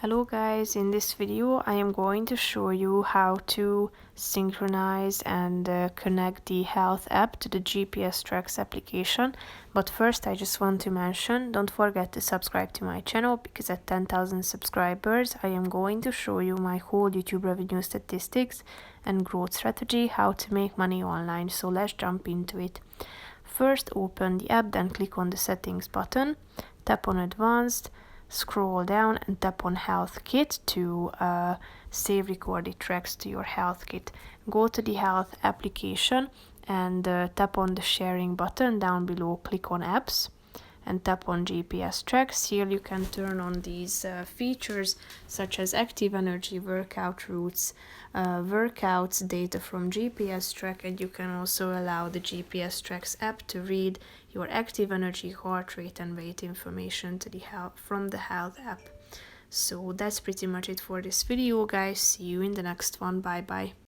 Hello guys, in this video I am going to show you how to synchronize and connect the health app to the GPS Tracks application. But first I just want to mention, don't forget to subscribe to my channel because at 10,000 subscribers I am going to show you my whole YouTube revenue statistics and growth strategy, how to make money online. So let's jump into it. First open the app, then click on the settings button, tap on advanced, scroll down and tap on health kit to save recorded tracks to your health kit. Go to the health application and tap on the sharing button down below, click on apps and tap on GPS tracks. Here you can turn on these features such as active energy, workout routes, workouts, data from GPS track, and you can also allow the GPS tracks app to read your active energy, heart rate and weight information to from the health app. So that's pretty much it for this video guys. See you in the next one. Bye bye.